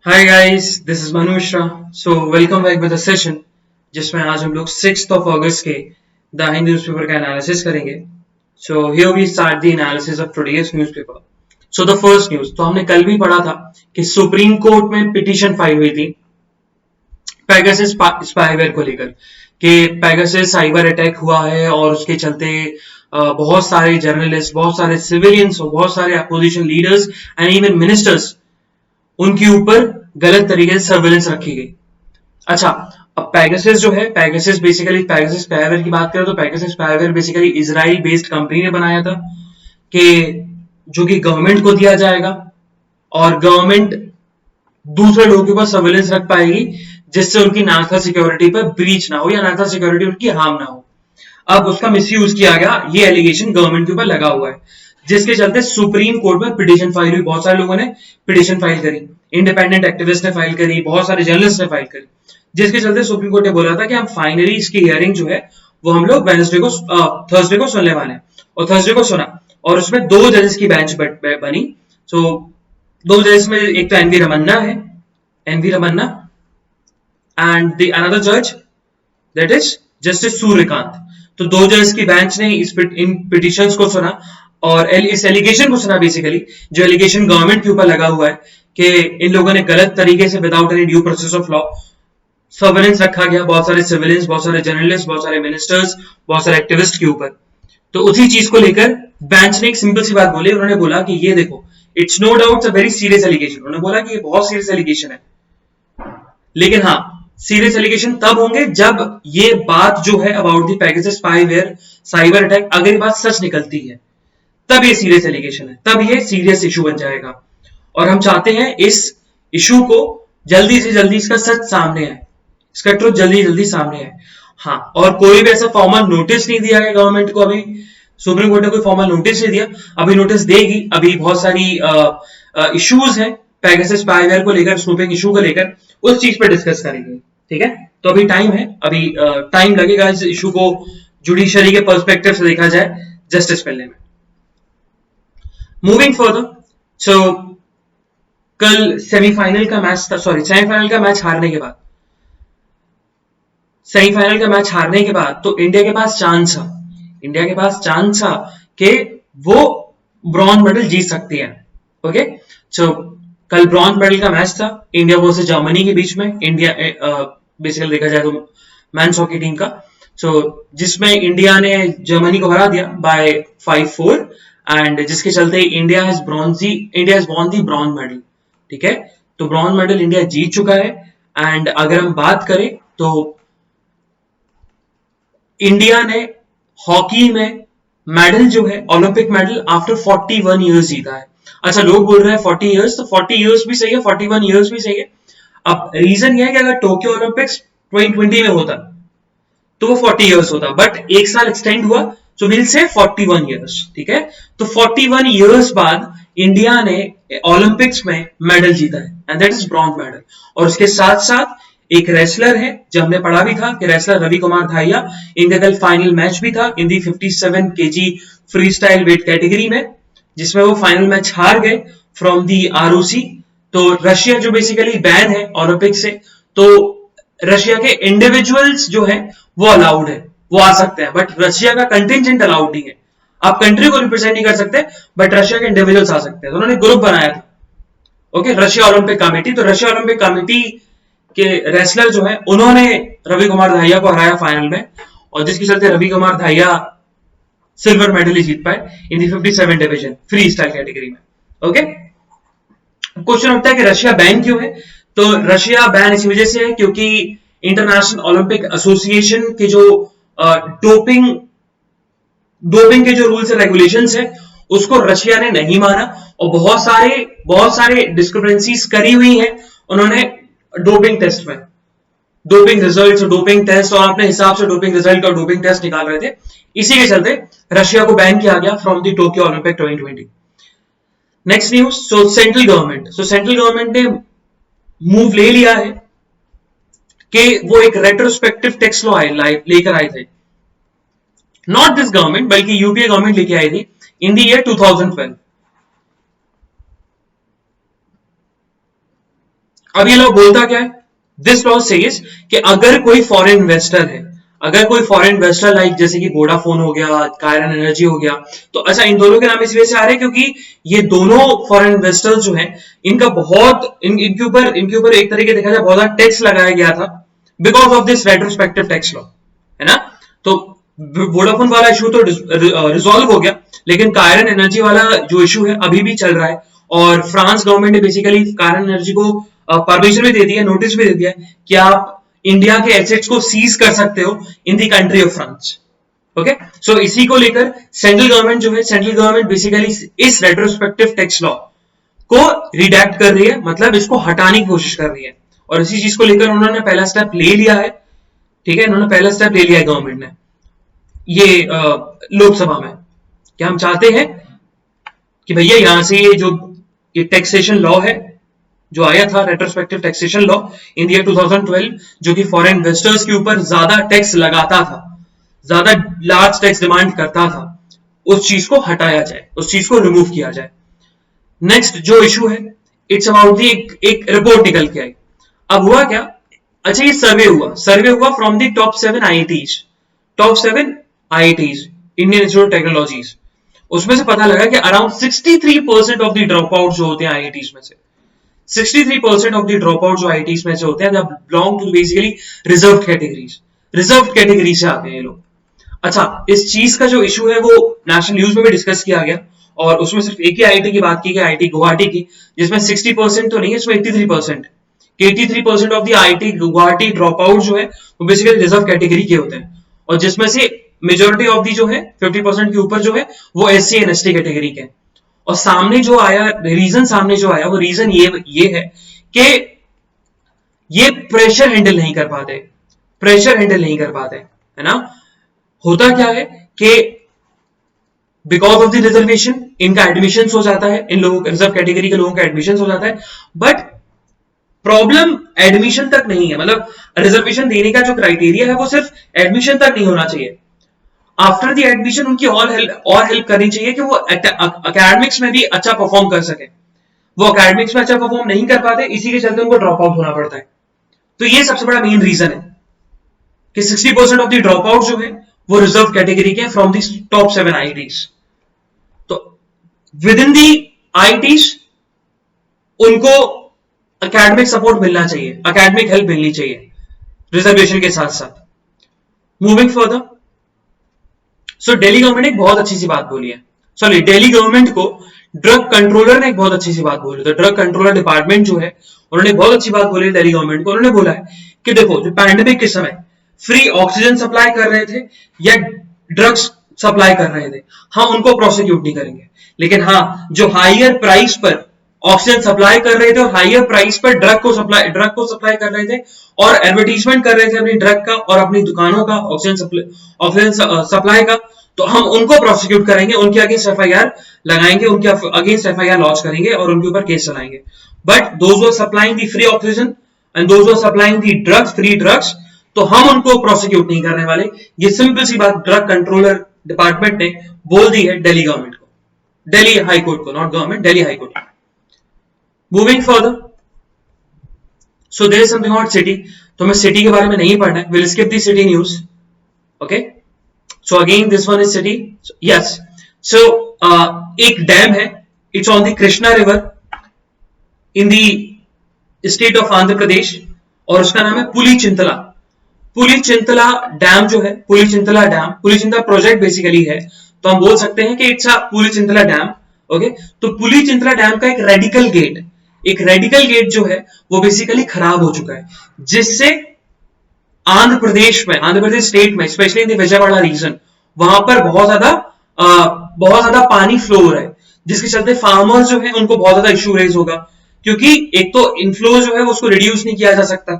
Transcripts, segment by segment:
Hi guys, this is Manu Mishra. So welcome back with a session जिसमें आज हम लोग 6th ऑफ अगस्त के द हिंदू न्यूज़पेपर का एनालिसिस करेंगे। So here we start the analysis of today's newspaper. So the first news तो हमने कल भी पढ़ा था कि सुप्रीम कोर्ट में पिटीशन फाइल हुई थी पेगासस स्पाईवेयर को लेकर कि पेगासस साइबर अटैक हुआ है और उसके चलते बहुत सारे जर्नलिस्ट, बहुत सारे सिविलियंस और बहुत सारे opposition leaders and even ministers उनके ऊपर गलत तरीके से सर्वेलेंस रखी गई। अच्छा, अब पेगासस जो है, पेगासस बेसिकली पेगासस स्पाईवेयर की बात करें तो Pegasus spyware basically Israel based company ने बनाया था कि जो कि गवर्नमेंट को दिया जाएगा और गवर्नमेंट दूसरे लोगों के ऊपर सर्वेलेंस रख पाएगी जिससे उनकी नेशनल सिक्योरिटी पर ब्रीच ना हो या नेशनल सिक्योरिटी उनकी हार्म ना हो। अब उसका मिसयूज किया गया, ये एलिगेशन गवर्नमेंट के ऊपर लगा हुआ है जिसके चलते सुप्रीम कोर्ट में पिटीशन फाइल हुई। बहुत सारे लोगों ने पिटीशन फाइल करी, इंडिपेंडेंट एक्टिविस्ट ने फाइल करी, बहुत सारे जर्नलिस्ट ने फाइल करी, जिसके चलते सुप्रीम कोर्ट ने बोला था कि हम फाइनली इसकी हियरिंग जो है वो हम लोग वेडनेसडे को थर्सडे को सुनने वाले हैं। और थर्सडे को सुना और उसमें दो जजेस की बेंच बनी। सो दो जजेस में एक तो एनवी रमन्ना है, N V Ramana and the another जज दैट इज जस्टिस सूर्यकांत। तो दो जज की बेंच ने इन पिटिशंस को सुना और इस एलिगेशन को सुना, बेसिकली जो एलिगेशन गवर्नमेंट के ऊपर लगा हुआ है कि इन लोगों ने गलत तरीके से without any due process of law surveillance रखा गया, बहुत सारे सिविलियंस, बहुत सारे जर्नलिस्ट, बहुत सारे मिनिस्टर्स, बहुत सारे एक्टिविस्ट के ऊपर। तो उसी चीज को लेकर बेंच ने एक सिंपल सी बात बोली। उन्होंने बोला कि ये देखो, it's no doubt a very serious allegation. उन्होंने बोला कि ये बहुत सीरियस एलिगेशन है, लेकिन हाँ, सीरियस एलिगेशन तब होंगे जब ये बात जो है about the Pegasus spyware cyber attack, अगर ये बात सच निकलती है तब ये सीरियस एलिगेशन है, तब ये सीरियस इशू बन जाएगा। और हम चाहते हैं इस इशू को जल्दी से जल्दी इसका सच सामने आए, इसका ट्रुथ जल्दी जल्दी सामने आए। हाँ, और कोई भी ऐसा फॉर्मल नोटिस नहीं दिया है गवर्नमेंट को अभी। सुप्रीम कोर्ट ने कोई फॉर्मल नोटिस नहीं दिया, अभी नोटिस देगी। अभी बहुत सारी इश्यूज हैं पेगासस स्पाईवेयर को लेकर, स्नूपिंग इशू को लेकर, उस चीज पे डिस्कस करेंगे। ठीक है, तो अभी टाइम है, अभी टाइम लगेगा इस इशू को जुडिशरी के पर्सपेक्टिव से देखा जाए जस्टिस मिलने में। मूविंग फर्दर, सो कल सेमीफाइनल का मैच था, सॉरी सेमीफाइनल का मैच हारने के बाद, सेमीफाइनल का मैच हारने के बाद तो इंडिया के पास चांस था, इंडिया के पास चांस था कि वो ब्रॉन्ज मेडल जीत सकती है। ओके, सो कल ब्रॉन्ज मेडल का मैच था इंडिया वर्सेस जर्मनी के बीच में। इंडिया बेसिकली देखा जाए तो मेंस हॉकी टीम का, सो जिसमें इंडिया ने जर्मनी को हरा दिया बाय 5-4 एंड जिसके चलते India has won the bronze medal. ठीक है, तो ब्रॉन्ज मेडल इंडिया जीत चुका है। एंड अगर हम बात करें तो इंडिया ने हॉकी में मेडल जो है, ओलंपिक मेडल, आफ्टर 41 इयर्स जीता है। अच्छा, लोग बोल रहे हैं 40 इयर्स, तो 40 इयर्स भी सही है, 41 इयर्स भी सही है। अब रीजन यह है कि अगर टोक्यो ओलंपिक्स 2020 में होता तो वो 40 इयर्स होता, बट एक साल एक्सटेंड हुआ, सो विल से 41 इयर्स। ठीक है, तो 41 इयर्स बाद इंडिया ने ओलंपिक्स में मेडल जीता है and that is bronze medal. और उसके साथ साथ एक रेसलर है, जो हमने पढ़ा भी था कि रेसलर रवि कुमार धाहिया, इनका कल फाइनल मैच भी था इन दी 57 KG free style weight category में, जिसमें वो फाइनल मैच हार गए फ्रॉम दी आरओसी। तो रशिया जो बेसिकली बैन है ओलंपिक से, तो रशिया के इंडिविजुअल्स जो है वो अलाउड है, वो आ सकते हैं, बट रशिया का कंटिजेंट अलाउड नहीं है। आप कंट्री को रिप्रेजेंट नहीं कर सकते, बट रशिया के इंडिविजुअल्स आ सकते हैं। तो उन्होंने ग्रुप बनाया था, ओके, रशिया ओलंपिक कमेटी। तो रशिया ओलंपिक कमेटी के रेसलर जो है उन्होंने रवि कुमार धाहिया को हराया फाइनल में, और जिसके चलते रवि कुमार धाहिया सिल्वर मेडल ही जीत पाए इन दी 57 डिवीजन फ्री स्टाइल कैटेगरी में। ओके, क्वेश्चन उठता है कि रशिया बैन क्यों है? तो रशिया बैन इसी वजह से है क्योंकि इंटरनेशनल ओलंपिक एसोसिएशन के जो डोपिंग डोपिंग के जो रूल्स एंड रेगुलेशंस है उसको रशिया ने नहीं माना, और बहुत सारे डिस्क्रिपेंसीज करी हुई हैं उन्होंने डोपिंग टेस्ट में, डोपिंग रिजल्ट्स, डोपिंग टेस्ट, और अपने हिसाब से डोपिंग रिजल्ट और डोपिंग टेस्ट निकाल रहे थे। इसी के चलते रशिया को बैन किया गया from the Tokyo Olympic 2020। Next news, central government ने मूव ले लिया है कि वो एक रेट्रोस्पेक्टिव टैक्स लॉ लेकर आए थे। नॉट दिस गवर्नमेंट, बल्कि यूपीए गवर्नमेंट लेके आई थी इन द ईयर 2012। अब ये लॉ बोलता क्या है? दिस लॉ सेज कि अगर कोई फॉरेन इन्वेस्टर है, अगर कोई फॉरेन इन्वेस्टर लाइक जैसे कि वोडाफोन हो गया, कायरन एनर्जी हो गया, तो अच्छा इन दोनों के नाम इसलिए से आ रहे हैं क्योंकि ये दोनों फॉरेन इन्वेस्टर्स जो हैं इनका बहुत इनके ऊपर एक तरीके देखा जाए बहुत ज्यादा टैक्स लगाया गया था because of this retrospective tax law, है ना? तो वोडाफोन वाला इशू तो रिजॉल्व हो गया, लेकिन कायरन एनर्जी वाला जो इशू है अभी भी चल रहा है और फ्रांस गवर्नमेंट ने बेसिकली कायरन एनर्जी को परमिशन भी दे दिया, नोटिस भी दे दिया कि आप इंडिया के एसेट्स को सीज कर सकते हो in the country of France. Okay, so इसी को लेकर सेंट्रल गवर्नमेंट जो है, सेंट्रल गवर्नमेंट बेसिकली इस रेट्रोस्पेक्टिव टैक्स लॉ को रिडैक्ट कर रही है, मतलब इसको हटाने की कोशिश कर रही है और इसी चीज को लेकर उन्होंने पहला स्टेप ले लिया है। ठीक है, इन्होंने पहला स्टेप ले लिया है गवर्नमेंट ने ये लोकसभा में, कि हम चाहते हैं कि भैया यहां से ये टैक्सेशन लॉ है जो आया था, retrospective taxation law in year 2012, जो कि फॉरेन इन्वेस्टर्स के ऊपर ज्यादा टैक्स लगाता था, ज्यादा लार्ज टैक्स डिमांड करता था, उस चीज को हटाया जाए, उस चीज को रिमूव किया जाए। नेक्स्ट जो इशू है, इट्स अबाउट एक रिपोर्ट निकल के आई। अब हुआ क्या? अच्छा, ये सर्वे हुआ from the top 7 IITs, top 7 IITs Indian institute of technologies. उसमें से पता लगा कि around 63% of the drop out जो होते हैं IITs में से, 63% ऑफ द ड्रॉप आउट जो IITs में से होते हैं जब belong to basically reserve category से आते हैं ये लोग। अच्छा, इस चीज का जो इशू है वो नेशनल न्यूज में भी डिस्कस किया गया और उसमें सिर्फ एक ही IIT की बात की गई, IIT गुवाहाटी की, जिसमें 60% तो नहीं है, इसमें 83% 83% of the IIT Guwahati drop out जो है वो बेसिकली रिजर्व कैटेगरी के होते हैं और जिसमें से मेजोरिटी ऑफ दी जो है 50% के ऊपर जो है वो SC and ST कैटेगरी के। और सामने जो आया वो रीजन ये है कि ये प्रेशर हैंडल नहीं कर पाते, है ना? होता क्या है कि बिकॉज ऑफ द रिजर्वेशन इनका एडमिशन हो जाता है, इन लोगों रिजर्व कैटेगरी के लोगों का एडमिशन हो जाता है, बट प्रॉब्लम एडमिशन तक नहीं है। मतलब रिजर्वेशन देने का जो क्राइटेरिया है वो सिर्फ एडमिशन तक नहीं होना चाहिए, आफ्टर द एडमिशन उनकी और हेल्प करनी चाहिए कि वो एकेडमिक्स में भी अच्छा परफॉर्म कर सके। वो एकेडमिक्स में अच्छा परफॉर्म नहीं कर पाते, इसी के चलते उनको ड्रॉप आउट होना पड़ता है। तो ये सबसे बड़ा मेन रीजन है कि 60% ऑफ द ड्रॉप आउट जो है वो रिजर्व कैटेगरी के फ्रॉम द टॉप 7 IITs। तो विद इन दी IITs उनको एकेडमिक सपोर्ट मिलना चाहिए, एकेडमिक हेल्प मिलनी चाहिए रिजर्वेशन के साथ साथ। मूविंग फर्दर, सो दिल्ली गवर्नमेंट ने एक बहुत अच्छी सी बात बोली है, सॉरी दिल्ली गवर्नमेंट को ड्रग कंट्रोलर ने एक बहुत अच्छी सी बात बोली। तो ड्रग कंट्रोलर डिपार्टमेंट जो है उन्होंने बहुत अच्छी बात बोली दिल्ली गवर्नमेंट को। उन्होंने बोला है कि देखो, जो पैंडेमिक के समय फ्री ऑक्सीजन सप्लाई कर रहे थे या ड्रग्स सप्लाई कर रहे थे, हम उनको प्रोसिक्यूट नहीं करेंगे, लेकिन हाँ जो हायर प्राइस पर ऑक्सीजन सप्लाई कर रहे थे और हायर प्राइस पर ड्रग को सप्लाई कर रहे थे और एडवर्टीजमेंट कर रहे थे अपनी ड्रग का और अपनी दुकानों का ऑक्सीजन सप्लाई का, तो हम उनको प्रोसिक्यूट करेंगे, उनके अगेंस्ट FIR लगाएंगे, उनके अगेंस्ट FIR लॉन्च करेंगे और उनके ऊपर केस चलाएंगे। But those who are supplying the free oxygen and those who are supplying the drugs, free drugs, तो हम उनको प्रोसिक्यूट नहीं करने वाले। ये सिंपल सी बात ड्रग कंट्रोलर डिपार्टमेंट ने बोल दी है दिल्ली गवर्नमेंट को, दिल्ली हाई कोर्ट को, not government, Delhi high court. Moving further, so there is something about city. तो मैं सिटी के बारे में नहीं पढ़ना है, will skip the city news. Okay, so again this one is city, yes. So एक डैम है, it's on the Krishna river in the state of Andhra Pradesh और उसका नाम है पुलिचिंतला। पुलिचिंतला डैम जो है, पुलिचिंतला डैम, पुलिचिंतला प्रोजेक्ट बेसिकली है, तो हम बोल सकते हैं कि इट्स अ पुलिचिंतला डैम। ओके, तो पुलिचिंतला डैम का एक रेडिकल गेट जो है वो बेसिकली खराब हो चुका है, जिससे आंध्र प्रदेश स्टेट में, specially in the Vijayawada region, वहां पर बहुत ज्यादा पानी फ्लो हो रहा है, जिसके चलते फार्मर्स जो है उनको बहुत ज्यादा इश्यू रेज होगा, क्योंकि एक तो इनफ्लो जो है उसको रिड्यूस नहीं किया जा सकता,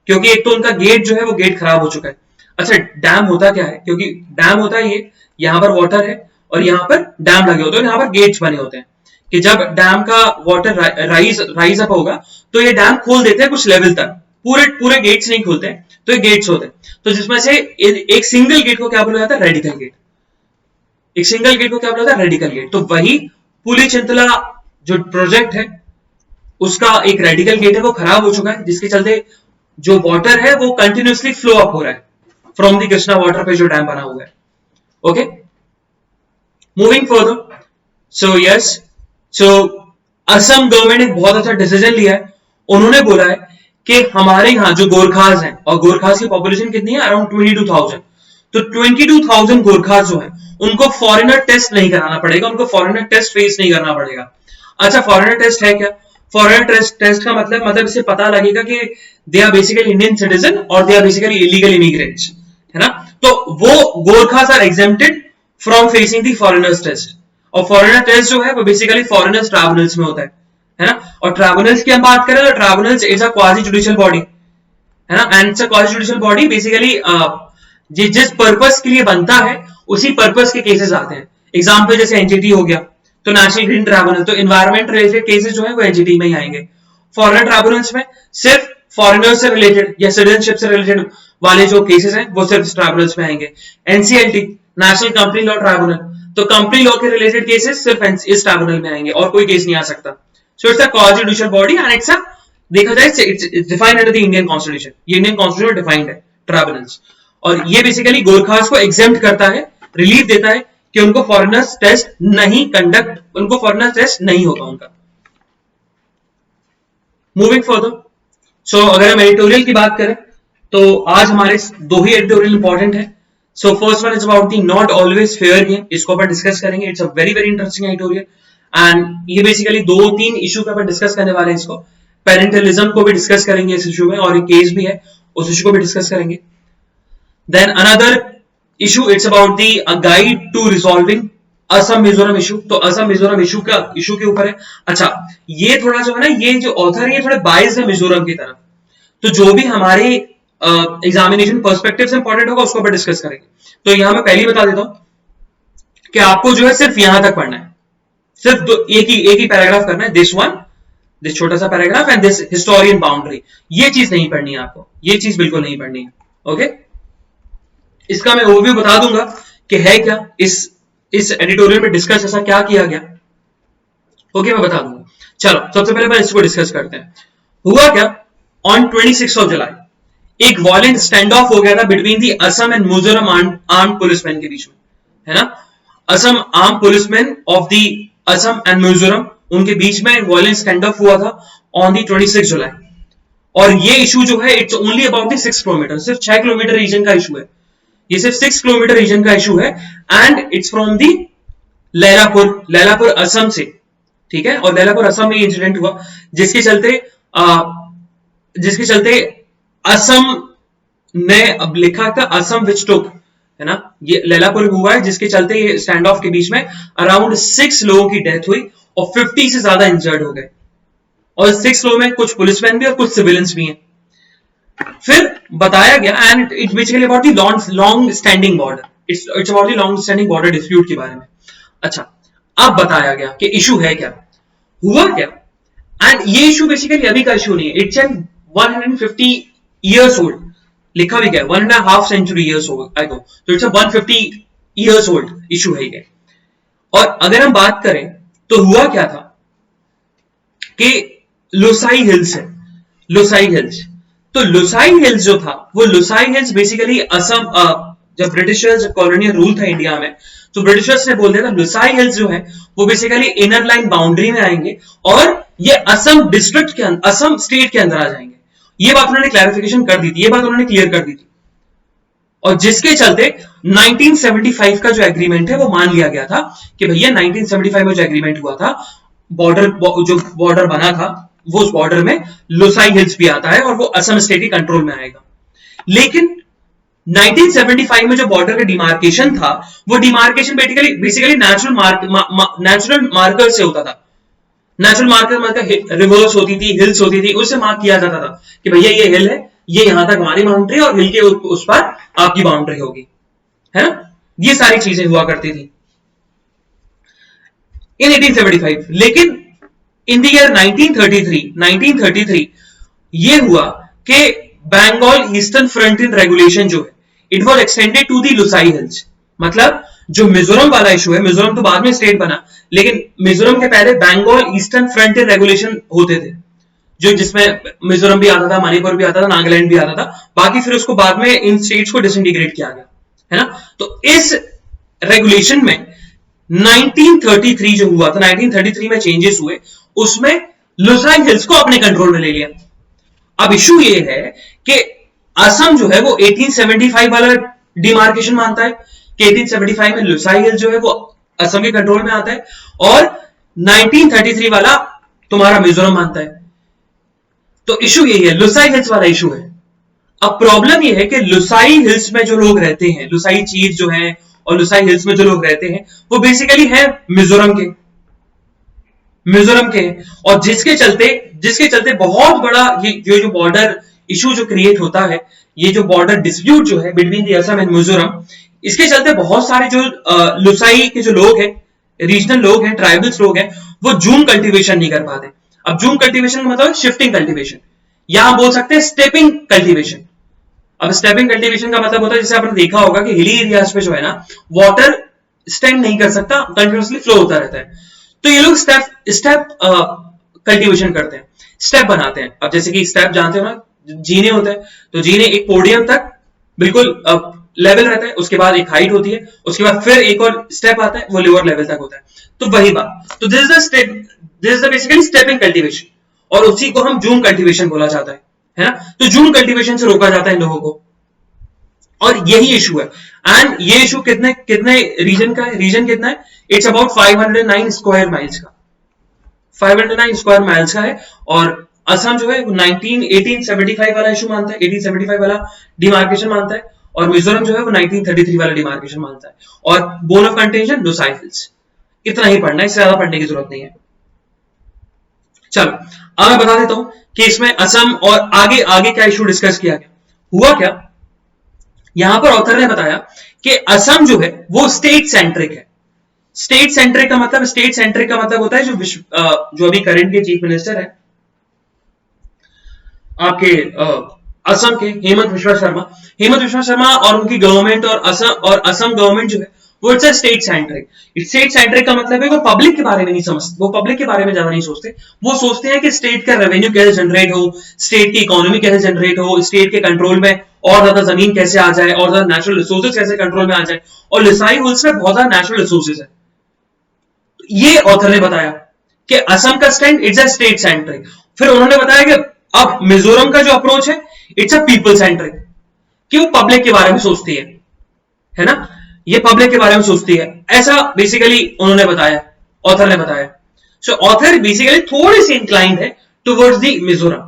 क्योंकि एक तो उनका गेट जो है वो गेट खराब हो चुका है। अच्छा, डैम होता क्या है? क्योंकि डैम होता है ये, यहां पर वाटर है और यहां पर डैम लगे होते हैं, यहां पर गेट्स बने होते हैं कि जब डैम का वाटर राइज अप होगा तो ये डैम खोल देते हैं कुछ लेवल तक, पूरे गेट्स नहीं खोलते हैं, तो ये गेट्स होते हैं, तो जिसमें से एक सिंगल गेट को क्या बोला जाता है? Radical gate. एक सिंगल गेट को क्या बोला जाता है? Radical gate. तो वही पुलिचिंतला जो प्रोजेक्ट है उसका एक रेडिकल गेट है वो खराब हो चुका है, जिसके चलते जो वाटर है वो कंटिन्यूसली फ्लो अप हो रहा है फ्रॉम द कृष्णा वाटर पे जो डैम बना हुआ है. Okay, moving further. So yes, so Assam government ने बहुत अच्छा डिसीजन लिया है. उन्होंने बोला है कि हमारे यहाँ जो गोरखास हैं, और गोरखास की पॉपुलेशन कितनी है, अराउंड 22,000. तो 22,000 गोरखास जो है उनको फॉरेनर टेस्ट नहीं कराना पड़ेगा, उनको फॉरेनर टेस्ट फेस नहीं करना पड़ेगा. अच्छा, फॉरेनर टेस्ट है क्या? फॉरेनर टेस्ट का मतलब इससे पता लगेगा कि they are basically Indian citizen और they are basically illegal immigrants, है ना. तो वो Gorkhas are exempted from facing the foreigners test. और फॉरेनर टेस्ट जो है वो बेसिकली फॉरेनर्स ट्राइब्यूनल्स में होता है ना. और ट्राइब्यूनल्स की हम बात करें तो tribunals is a quasi judicial body, है ना. And it's a quasi judicial body. Basically जिस पर्पस के लिए बनता है उसी पर्पस के केसेस आते हैं. एग्जाम्पल जैसे एनजीटी हो गया तो नेशनल ग्रीन ट्राइब्यूनल, तो एनवायरमेंट रिलेटेड केसेस जो है वो एनजीटी में ही आएंगे. फॉरेन ट्राइब्यूनल्स में सिर्फ फॉरेनर से रिलेटेड या सिटीजनशिप से रिलेटेड वाले जो केसेस हैं वो सिर्फ ट्राइब्यूनल्स में आएंगे. NCLT, national company law tribunal, तो कंपनी लॉ के रिलेटेड केसेस सिर्फ इस ट्राइब्यूनल में आएंगे और कोई केस नहीं आ सकता. So it's a quasi judicial body and it's a, देखा जाए it's defined under the Indian constitution. ये इंडियन कॉन्स्टिट्यूशन में डिफाइंड है ट्राइब्यूनल्स. और ये बेसिकली गोरखास को एग्जेम्प्ट करता है, रिलीफ देता है कि उनको फॉरेनर्स टेस्ट नहीं उनको फॉरेनर्स टेस्ट नहीं होगा उनका. Moving further. सो अगर हम एडिटोरियल की बात करें तो आज हमारे दो ही एडिटोरियल इंपॉर्टेंट है. So first one is about the not always fair game. इसको अपन डिस्कस करेंगे. It's a very very interesting editorial and ये बेसिकली 2-3 इशू पे अपन डिस्कस करने वाले हैं इसको. पेरेंटलिज्म को भी डिस्कस करेंगे इस इशू में, और एक केस भी है उस इशू को भी डिस्कस करेंगे. Then another issue, it's about the a guide to resolving Assam Mizoram issue. तो असम मिजोरम इशू के ऊपर है. अच्छा, ये थोड़ा जो है ना, ये जो ऑथर है ये थोड़े बाइस है मिजोरम की तरफ. तो जो भी हमारे एग्जामिनेशन पर्सपेक्टिव से इंपॉर्टेंट होगा उसको अपन डिस्कस करेंगे. तो यहां मैं पहले ही बता देता हूं कि आपको जो है सिर्फ यहां तक पढ़ना है, सिर्फ एक ही पैराग्राफ करना है. दिस छोटा सा paragraph and this historian boundary. ये चीज नहीं पढ़नी है आपको, ये चीज बिल्कुल नहीं पढ़नी है. ओके, इसका मैं ओवरव्यू बता दूंगा कि है क्या इस एडिटोरियल में डिस्कस ऐसा क्या किया गया. ओके, मैं बता दूंगा. चलो सबसे पहले मैं इसको डिस्कस करते हैं. हुआ क्या, ऑन 26 जुलाई एक वॉयलेंट स्टैंड ऑफ हो गया था between the Assam and Mizoram armed policeman के बीच में, है ना. Assam arm policeman of the Assam and Mizoram, उनके बीच में वॉयलेंट स्टैंड ऑफ हुआ था ऑन दी 26 जुलाई. और ये इशू जो है it's only about the 6 kilometre, सिर्फ 6 किलोमीटर रीजन का इशू है. ये सिर्फ 6 किलोमीटर रीजन का इशू है and it's from the Lailapur Assam से. ठीक है, और लैलापुर असम में इंसिडेंट हुआ जिसके चलते असम ने अब लिखा था असम विच टुक, है ना. ये लैलापुर हुआ है जिसके चलते ये स्टैंड ऑफ के बीच में अराउंड 6 लोगों की डेथ हुई और 50 से ज्यादा इंजर्ड हो गए. और 6 लोगों में कुछ पुलिसमैन भी और कुछ सिविलियंस भी हैं. फिर बताया गया and it's basically about the long standing border, it's about the long standing border dispute के बारे में. अच्छा, अब बताया गया कि इशू है क्या, हुआ क्या. एंड ये इशू बेसिकली अभी का इशू नहीं है, इट्स एन 150 years old, लिखा भी गया 1.5 century years ago. तो इट्स 150 years old इशू है ये. और अगर हम बात करें तो हुआ क्या था कि लोसाई हिल्स है, लोसाई हिल्स. तो लोसाई हिल्स जो था वो लोसाई हिल्स बेसिकली असम, जब ब्रिटिशर्स कॉलोनियल रूल था इंडिया में तो ब्रिटिशर्स ने बोल दिया था लोसाई हिल्स जो है वो बेसिकली इनर लाइन बाउंड्री में आएंगे और ये असम डिस्ट्रिक्ट के अंदर, असम स्टेट के अंदर आ जाएंगे. ये बात उन्होंने क्लैरिफिकेशन कर दी थी, ये बात उन्होंने क्लियर कर दी थी. और जिसके चलते 1975 का जो एग्रीमेंट है वो मान लिया गया था कि भैया 1975 में जो एग्रीमेंट हुआ था, जो बॉर्डर बना था वो उस बॉर्डर में लोसाई हिल्स भी आता है और वो असम स्टेट के कंट्रोल में आएगा. लेकिन 1975 में जो बॉर्डर का डिमार्केशन था वो डिमार्केशन बेसिकली नेचुरल मार्कर से होता था. नेचुरल मार्कर मतलब रिवर्स होती थी, हिल्स होती थी, उससे मार्क किया जाता था कि भैया ये हिल है, ये यहां तक हमारी बाउंड्री और हिल के उस पर आपकी बाउंड्री होगी, है ना. ये सारी चीजें हुआ करती थी इन 1875. लेकिन इन द ईयर 1933 ये हुआ कि बंगाल ईस्टर्न फ्रंटियर रेगुलेशन जो है it was extended to the Lushai hills. मतलब जो मिजोरम वाला इशू है, मिजोरम तो बाद में स्टेट बना, लेकिन मिजोरम के पहले बंगाल ईस्टर्न फ्रंटियर रेगुलेशन होते थे. जो जिसमें मिजोरम भी आता था, मणिपुर भी आता था, नागालैंड भी आता था, बाकी फिर उसको बाद में इन स्टेट्स को डिसइंटीग्रेट किया गया, है ना। तो इस रेगुलेशन में 1933 जो हुआ था, 1933 में चेंजेस हुए, उसमें लुसाई हिल्स को अपने कंट्रोल में ले लिया। अब इशू ये है कि असम जो है वो 1875 वाला डिमार्केशन मानता है कि 1875 में लुसाई हिल्स जो है वो असम के कंट्रोल में आता है, और 1933 वाला तुम्हारा मिजोरम मानता है। तो इशू यही है, लुसाई हिल्स वाला इशू है। अब प्रॉब्लम यह है कि लुसाई हिल्स में जो लोग रहते हैं, लुसाई चीफ जो है और लुसाई हिल्स में जो लोग रहते हैं, वो बेसिकली है मिजोरम के, और जिसके चलते बहुत बड़ा ये जो बॉर्डर इशू जो क्रिएट होता है, ये जो बॉर्डर डिस्प्यूट जो है between the Assam and Mizoram, इसके चलते बहुत सारे जो लुसाई के जो लोग हैं, रीजनल लोग हैं, ट्राइबल्स लोग हैं, वो जूम कल्टीवेशन नहीं कर पाते। अब जूम कल्टीवेशन का मतलब शिफ्टिंग कल्टीवेशन, या हम बोल सकते हैं स्टेपिंग कल्टीवेशन। अब स्टेपिंग कल्टीवेशन का मतलब होता है, जैसे आपने देखा होगा कि हिली एरियाज पे जो है ना, वाटर स्टैंड नहीं कर सकता, कंटिन्यूअसली फ्लो होता रहता है। तो ये लोग स्टेप कल्टीवेशन करते हैं, स्टेप बनाते हैं। अब जैसे कि स्टेप जानते हो ना, जीने होते हैं, तो जीने एक पोडियम तक बिल्कुल लेवल रहता है, उसके बाद एक हाइट होती है, उसके बाद फिर एक और स्टेप आता है, वो लोअर लेवल तक होता है। तो वही बात, तो this is the basically stepping cultivation, और उसी को हम जूम कल्टीवेशन बोला जाता है ना। तो जूम कल्टीवेशन से रोका जाता है इन लोगों को, और यही इशू है। एंड ये इशू कितने रीजन का है, रीजन कितना है, इट्स अबाउट 509 स्क्वायर माइल्स का, 509 स्क्वायर माइल्स का है। और असम जो है 1875 वाला इशू मानता है, 1875 वाला डिमार्केशन मानता है, और मिजोरम जो है वो 1933 वाला डिमार्केशन मानता है। और bone of contention Lushai hills. इतना ही पढ़ना है, इससे ज्यादा पढ़ने की जरूरत नहीं है। चलो अब मैं बता देता हूं कि इसमें असम और आगे आगे क्या इशू डिस्कस किया गया। हुआ क्या, यहां पर ऑथर ने बताया कि असम जो है वो स्टेट सेंट्रिक है। स्टेट सेंट्रिक का मतलब होता है जो अभी करंट के चीफ मिनिस्टर है आपके असम के, हेमंत विश्वा शर्मा और उनकी गवर्नमेंट और असम गवर्नमेंट जो है वो it's state centric. State centric का मतलब है वो पब्लिक के बारे में नहीं समझते, वो पब्लिक के बारे में ज्यादा नहीं सोचते। वो सोचते हैं कि स्टेट का रेवेन्यू कैसे जनरेट हो, स्टेट की इकोनॉमी कैसे जनरेट हो, स्टेट के कंट्रोल में और ज्यादा जमीन कैसे आ जाए, और ज्यादा नेचुरल रिसोर्सेज कैसे कंट्रोल में आ जाए। और लुसाई हिल्स में बहुत ज्यादा नेचुरल रिसोर्सेज है। ये ऑथर ने बताया कि असम का stand it's a state centric. फिर उन्होंने बताया कि अब मिजोरम का जो अप्रोच है इट्स अ पीपल सेंट्रिक, कि वो पब्लिक के बारे में सोचती है ना, ये पब्लिक के बारे में सोचती है, ऐसा बेसिकली उन्होंने बताया, ऑथर ने बताया। सो ऑथर बेसिकली थोड़ी सी इंक्लाइंड है टुवर्ड्स द मिजोरम।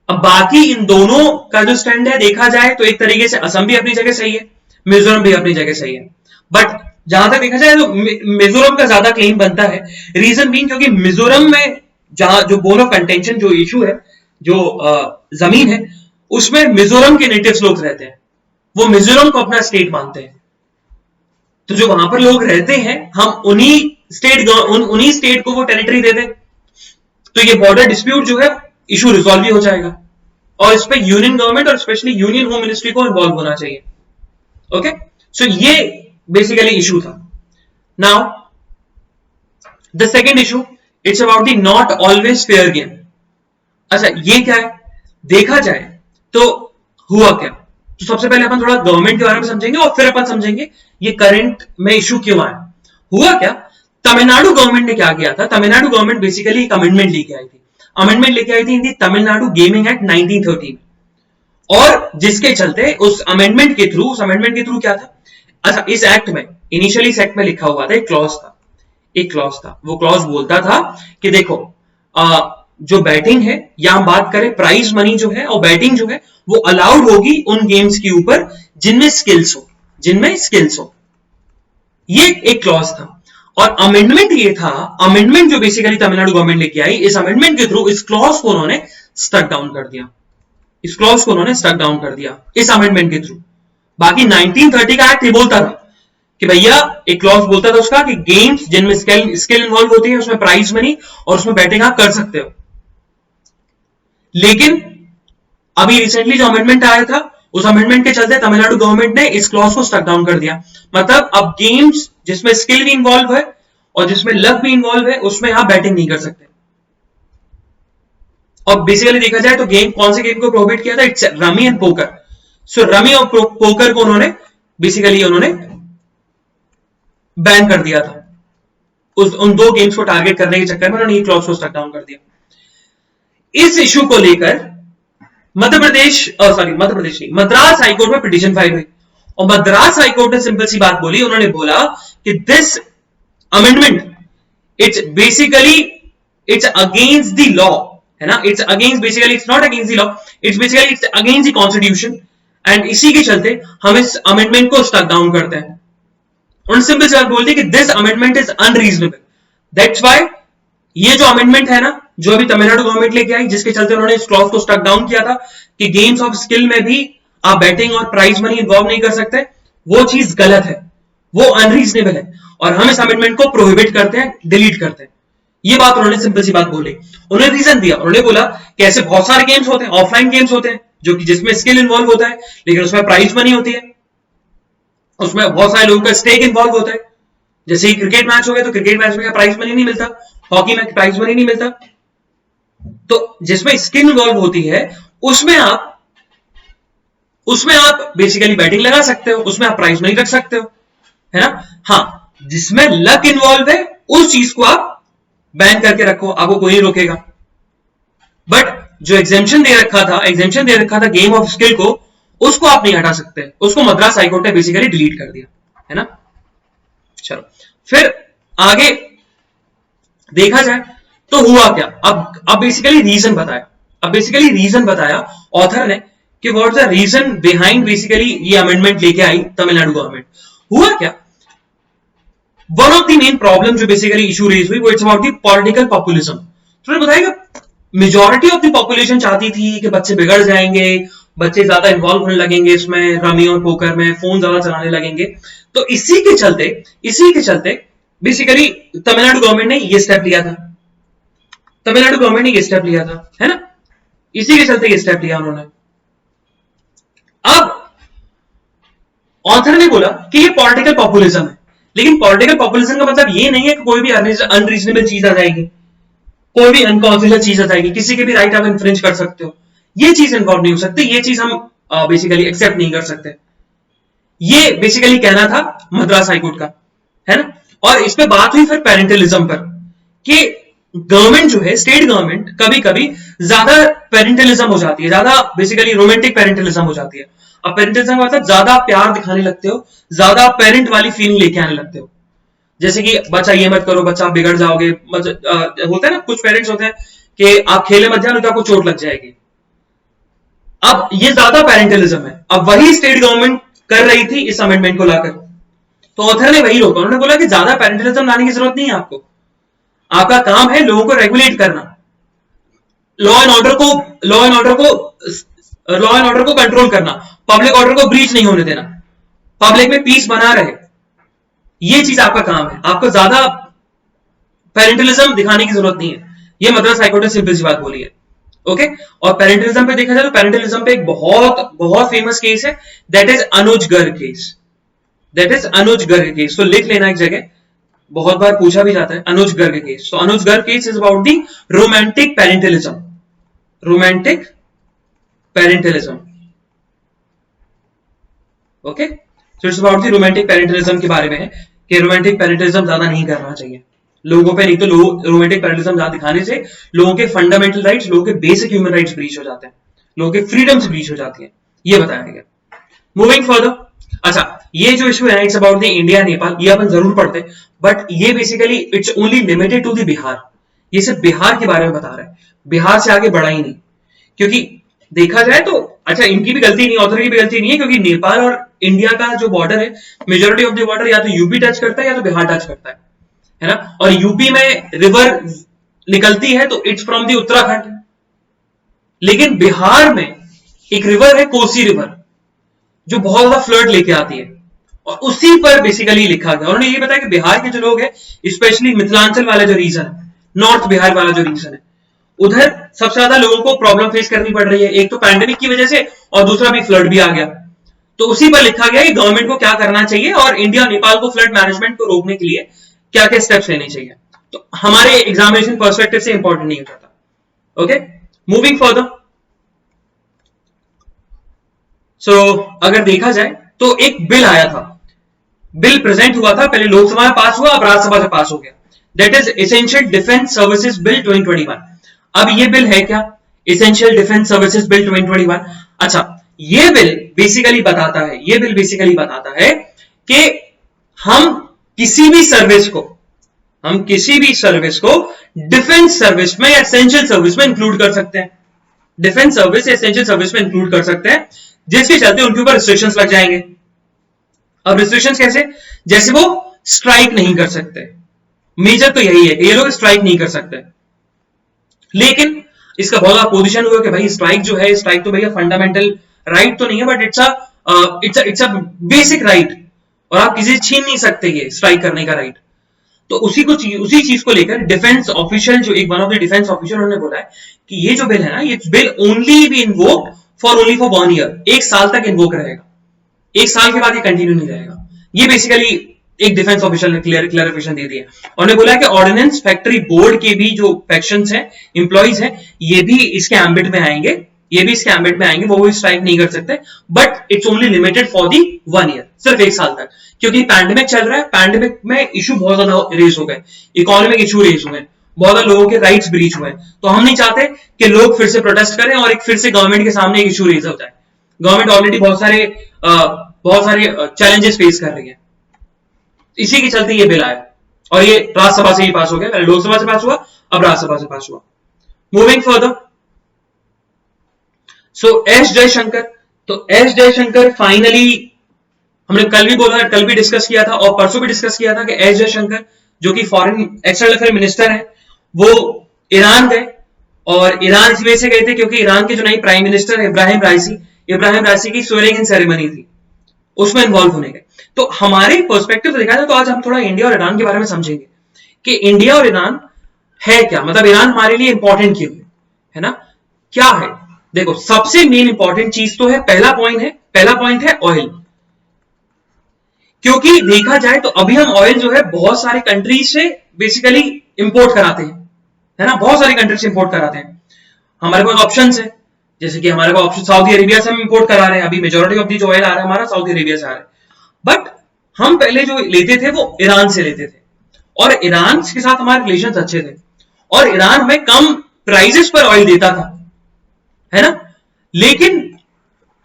अब बाकी इन दोनों का जो स्टैंड है देखा जाए तो एक तरीके से असम भी अपनी जगह सही है, मिजोरम भी अपनी जगह सही है, बट जहां तक देखा जाए तो मिजोरम का ज्यादा क्लेम बनता है। रीजन बीइंग क्योंकि मिजोरम में जहां जो बोन ऑफ कंटेंशन जो इशू है, जो जमीन है, उसमें मिजोरम के नेटिव्स लोग रहते हैं, वो मिजोरम को अपना स्टेट मानते हैं। तो जो वहां पर लोग रहते हैं, हम उन्हीं स्टेट को वो टेरिटरी दे दें, तो ये बॉर्डर डिस्प्यूट जो है इशू रिजॉल्व भी हो जाएगा। और इस पे यूनियन गवर्नमेंट और स्पेशली यूनियन होम मिनिस्ट्री को इन्वॉल्व होना चाहिए। ओके, सो ये बेसिकली इशू था। Now the second issue, it's about the not always fair game. अच्छा, ये क्या है देखा जाए तो हुआ क्या, तो सबसे पहले अपन थोड़ा गवर्नमेंट के बारे में समझेंगे और फिर अपन समझेंगे ये करंट में इशू क्यों आया। हुआ क्या, तमिलनाडु गवर्नमेंट ने क्या किया था, तमिलनाडु गवर्नमेंट बेसिकली एक अमेंडमेंट लेके आई थी इन दी तमिलनाडु गेमिंग एक्ट 1913, और जिसके चलते उस अमेंडमेंट के थ्रू क्या था, अच्छा इस एक्ट में इनिशियली इस एक्ट में लिखा हुआ था, एक क्लॉज था, वो क्लॉज बोलता था कि देखो जो बैटिंग है, या हम बात करें प्राइज मनी जो है और बैटिंग जो है, वो अलाउड होगी उन गेम्स के ऊपर जिनमें स्किल्स हो, ये एक क्लॉज था। और अमेंडमेंट ये था, अमेंडमेंट जो बेसिकली तमिलनाडु गवर्नमेंट लेके आई, इस अमेंडमेंट के थ्रू इस क्लॉज को उन्होंने स्टक डाउन कर दिया, इस अमेंडमेंट के थ्रू। बाकी 1930 का एक्ट ये बोलता था कि भैया, एक क्लॉज बोलता था उसका कि गेम्स जिनमें स्किल इन्वॉल्व होती है, उसमें प्राइज मनी और उसमें बैटिंग आप कर सकते हो। लेकिन अभी रिसेंटली जो अमेंडमेंट आया था, उस अमेंडमेंट के चलते तमिलनाडु गवर्नमेंट ने इस क्लॉज को स्टक डाउन कर दिया। मतलब अब गेम्स जिसमें स्किल भी इन्वॉल्व है और जिसमें लक भी इन्वॉल्व है, उसमें आप बैटिंग नहीं कर सकते। और बेसिकली देखा जाए तो गेम, कौन से गेम को प्रोहिबिट किया था? It's rummy and poker. So rummy और पोकर को उन्होंने बेसिकली बैन कर दिया था। उन दो गेम्स को टारगेट करने के चक्कर में उन्होंने ये क्लॉज को स्टक डाउन कर दिया। इस इशू को लेकर मद्रास हाईकोर्ट में पिटीशन फाइल हुई और मद्रास हाईकोर्ट ने सिंपल सी बात बोली। उन्होंने बोला कि this amendment it's basically it's against the law, है ना, it's against, basically it's not against the law, it's basically it's against the constitution and इसी के चलते हम इस अमेंडमेंट को स्टक डाउन करते हैं। उन्होंने सिंपल सी बात बोल दी कि this amendment is unreasonable, that's why ये जो अमेंडमेंट है ना, जो अभी तमिलनाडु गवर्नमेंट लेके आई, जिसके चलते उन्होंने इस क्लॉज को स्टक डाउन किया था कि गेम्स ऑफ स्किल में भी आप बैटिंग और प्राइज मनी इन्वॉल्व नहीं कर सकते, वो चीज गलत है, वो अनरीजनेबल है और हम इस अमेंडमेंट को प्रोहिबिट करते हैं, डिलीट करते हैं। ये बात उन्होंने सिंपल सी बात बोली। उन्होंने रीजन दिया, उन्होंने बोला कि ऐसे बहुत सारे गेम्स होते हैं, ऑफलाइन गेम्स होते हैं जो कि जिसमें स्किल इन्वॉल्व होता है, लेकिन उसमें प्राइज मनी होती है, उसमें बहुत सारे लोगों का स्टेक इन्वॉल्व होता है। जैसे ही क्रिकेट मैच हो गया तो क्रिकेट मैच में प्राइज मनी नहीं मिलता, हॉकी में प्राइज मनी नहीं मिलता। तो जिसमें स्किल इन्वॉल्व होती है उसमें आप बेसिकली बैटिंग लगा सकते हो, उसमें आप प्राइज मनी रख सकते हो, है ना। हाँ, जिसमें लक इन्वॉल्व है उस चीज को आप बैन करके रखो, आपको कोई नहीं रोकेगा। बट जो एग्जेम्पशन दे रखा था गेम ऑफ स्किल को, उसको आप नहीं हटा सकते, उसको मद्रास हाईकोर्ट ने बेसिकली डिलीट कर दिया, है ना। चलो फिर आगे देखा जाए तो हुआ क्या। अब बेसिकली रीजन बताया ऑथर ने कि what the reason behind basically ये अमेंडमेंट लेके आई तमिलनाडु गवर्नमेंट। हुआ क्या, one of the main problem जो बेसिकली इशू रेज हुई वो it's about the political populism. तो बताएगा मेजॉरिटी ऑफ द पॉपुलेशन चाहती थी कि बच्चे बिगड़ जाएंगे, बच्चे ज्यादा इन्वॉल्व होने लगेंगे इसमें, रमी और पोकर में, फोन ज्यादा चलाने लगेंगे। तो इसी के चलते बेसिकली तमिलनाडु गवर्नमेंट ने ये स्टेप लिया था, है ना। इसी के चलते ये स्टेप लिया उन्होंने। अब ऑथर ने बोला कि ये पॉलिटिकल पॉपुलिज्म है, लेकिन पॉलिटिकल पॉपुलिज्म का मतलब ये नहीं है कि कोई भी अनरीजनेबल चीज आ जाएगी, कोई भी अनकॉन्स्टिट्यूशनल चीज आ जाएगी, किसी के भी राइट आप इन्फ्रिंज कर सकते हो, ये चीज इन्वॉल्व नहीं हो सकती, ये चीज हम बेसिकली एक्सेप्ट नहीं कर सकते। ये बेसिकली कहना था मद्रास हाईकोर्ट का, है ना। और इस पे बात हुई फिर पेरेंटलिज्म पर कि गवर्नमेंट जो है, स्टेट गवर्नमेंट कभी कभी ज्यादा पेरेंटलिज्म हो जाती है, ज्यादा बेसिकली रोमांटिक पेरेंटलिज्म हो जाती है। अब पेरेंटलिज्म का मतलब ज्यादा प्यार दिखाने लगते हो, ज्यादा पेरेंट वाली फीलिंग लेके आने लगते हो। जैसे कि बच्चा ये मत करो, बच्चा आप बिगड़ जाओगे, होता है ना, कुछ पेरेंट्स होते हैं कि आप खेले मत जाओ तो आपको चोट लग जाएगी। अब ये ज्यादा पेरेंटलिज्म है। अब वही स्टेट गवर्नमेंट कर रही थी इस अमेंडमेंट को लाकर, तो ऑथर ने वही रोका। उन्होंने बोला कि ज्यादा पेरेंटलिज्म लाने की जरूरत नहीं है आपको, आपका काम है लोगों को रेगुलेट करना, लॉ एंड ऑर्डर को कंट्रोल करना, पब्लिक ऑर्डर को ब्रीच नहीं होने देना, पब्लिक में पीस बना रहे, ये चीज आपका काम है। आपको ज्यादा पेरेंटलिज्म दिखाने की जरूरत नहीं है। ये मद्रास हाईकोर्ट ने सिंपल सी बात बोली है, ओके। और पेरेंटलिज्म पे देखा जाए तो पेरेंटलिज्म पे एक बहुत फेमस केस है, that is Anuj Garg case. तो लिख लेना एक जगह, बहुत बार पूछा भी जाता है अनुज गर्ग केस। तो Anuj Garg case is about the romantic parentalism, okay. So it's about the romantic parentalism के बारे में है कि रोमांटिक पेरेंटलिज्म ज्यादा नहीं करना चाहिए लोगों पे, नहीं तो रोमांटिक पेरेंटलिज्म ज्यादा दिखाने से लोगों के फंडामेंटल राइट्स, लोगों के बेसिक ह्यूमन राइट्स ब्रीच हो जाते हैं, लोगों के फ्रीडम्स ब्रीच हो जाती है, ये बताया गया। मूविंग फर्दर, अच्छा ये जो इशू है it's about the India Nepal, ये अपन जरूर पढ़ते, बट ये basically it's only limited to the Bihar, ये सिर्फ बिहार के बारे में बता रहा है, बिहार से आगे बढ़ा ही नहीं। क्योंकि देखा जाए तो अच्छा इनकी भी गलती नहीं, ऑथर की भी गलती नहीं है, क्योंकि नेपाल और इंडिया का जो बॉर्डर है, मेजोरिटी ऑफ द बॉर्डर या तो यूपी टच करता है या तो बिहार टच करता है ना। और यूपी में रिवर निकलती है तो इट्स फ्रॉम द उत्तराखंड, लेकिन बिहार में एक रिवर है कोसी रिवर, जो बहुत ज्यादा फ्लड लेके आती है, और उसी पर बेसिकली लिखा गया। उन्होंने ये बताया कि बिहार के जो लोग हैं, स्पेशली मिथिलांचल वाला जो रीजन है, नॉर्थ बिहार वाला जो रीजन है, उधर सबसे ज्यादा लोगों को प्रॉब्लम फेस करनी पड़ रही है, एक तो पैंडेमिक की वजह से और दूसरा भी फ्लड भी आ गया। तो उसी पर लिखा गया कि गवर्नमेंट को क्या करना चाहिए और इंडिया नेपाल को फ्लड मैनेजमेंट को रोकने के लिए क्या क्या स्टेप्स लेने चाहिए। तो हमारे एग्जामिनेशन पर्सपेक्टिव से इंपॉर्टेंट नहीं हो जाता, ओके। मूविंग फर्दर, सो अगर देखा जाए तो एक बिल आया था, बिल प्रेजेंट हुआ था, पहले लोकसभा में पास हुआ, अब राज्यसभा से पास हो गया, that is essential defence services bill 2021। अब ये बिल है क्या? Essential defence services bill 2021। अच्छा, ये बिल बेसिकली बताता है कि हम किसी भी सर्विस को डिफेंस सर्विस में या एसेंशियल सर्विस में इंक्लूड कर सकते हैं, डिफेंस सर्विस या एसेंशियल सर्विस में इंक्लूड कर सकते हैं, जिसके चलते उनके ऊपर रिस्ट्रिक्शंस लग जाएंगे। अब रिस्ट्रिक्शंस कैसे? जैसे वो स्ट्राइक नहीं कर सकते, मेजर तो यही है कि ये लोग स्ट्राइक नहीं कर सकते। लेकिन इसका बहुत अपोजिशन हुआ कि भाई स्ट्राइक जो है, स्ट्राइक तो भैया फंडामेंटल राइट तो नहीं है, but it's a basic right, और आप किसी से छीन नहीं सकते ये स्ट्राइक करने का राइट। तो उसी चीज को लेकर डिफेंस ऑफिशियल, जो एक one of the defence official, उन्होंने बोला है कि ये जो बिल है ना, ये bill only be invoked for 1 year, एक साल तक इन्वोक रहेगा, एक साल के बाद ये कंटिन्यू नहीं रहेगा। ये बेसिकली एक डिफेंस ऑफिशियल ने क्लैरिफिकेशन दे दिया। उन्होंने बोला कि ऑर्डिनेंस फैक्ट्री बोर्ड के भी जो फैक्शंस हैं, एम्प्लॉइज हैं, ये भी इसके एम्बिट में आएंगे, वो भी स्ट्राइक नहीं कर सकते, but it's only limited for the 1 year, सिर्फ एक साल तक, क्योंकि पैंडेमिक चल रहा है, पैंडेमिक में इशू बहुत ज्यादा रेज हो गए, इकोनॉमिक इशू रेज हुए, बहुत ज्यादा लोगों के राइट्स ब्रीच हुए, तो हम नहीं चाहते कि लोग फिर से प्रोटेस्ट करें और एक फिर से गवर्नमेंट के सामने एक इशू रेज हो जाए। गवर्नमेंट ऑलरेडी बहुत सारे चैलेंजेस फेस कर रही है, इसी के चलते ये बिल आया, और ये राज्यसभा से ही पास हो गया, पहले लोकसभा से पास हुआ, अब राज्यसभा से पास हुआ। मूविंग फर्दर, सो एस जयशंकर फाइनली, हमने कल भी डिस्कस किया था और परसों भी डिस्कस किया था कि एस जयशंकर जो कि फॉरेन एक्सटर्नल अफेयर मिनिस्टर है, वो ईरान गए, और ईरान इस वजह से गए थे क्योंकि ईरान के जो नई प्राइम मिनिस्टर इब्राहिम राइसी की स्वेरिंग इन सेरेमनी थी, उसमें इन्वॉल्व होने गए। तो हमारे पर्सपेक्टिव से देखा जाए तो आज हम थोड़ा इंडिया और ईरान के बारे में समझेंगे कि इंडिया और ईरान है क्या, मतलब ईरान हमारे लिए इंपॉर्टेंट क्यों है ना, क्या है। देखो, सबसे मेन इंपॉर्टेंट चीज तो है, पहला पॉइंट है ऑयल, क्योंकि देखा जाए तो अभी हम ऑयल जो है बहुत सारे कंट्रीज से बेसिकली इंपोर्ट कराते हैं, है ना, बहुत सारी कंट्रीज से इंपोर्ट कराते हैं। हमारे पास ऑप्शंस है, जैसे कि हमारे पास ऑप्शन सऊदी अरेबिया से हम इंपोर्ट करा रहे हैं, अभी मेजॉरिटी ऑफ दी जो ऑयल आ रहा है हमारा सऊदी अरेबिया से आ रहा है, बट हम पहले जो लेते थे वो ईरान से लेते थे, और ईरान के साथ हमारे रिलेशंस अच्छे थे, और ईरान हमें कम प्राइसेस पर ऑयल देता था, है ना। लेकिन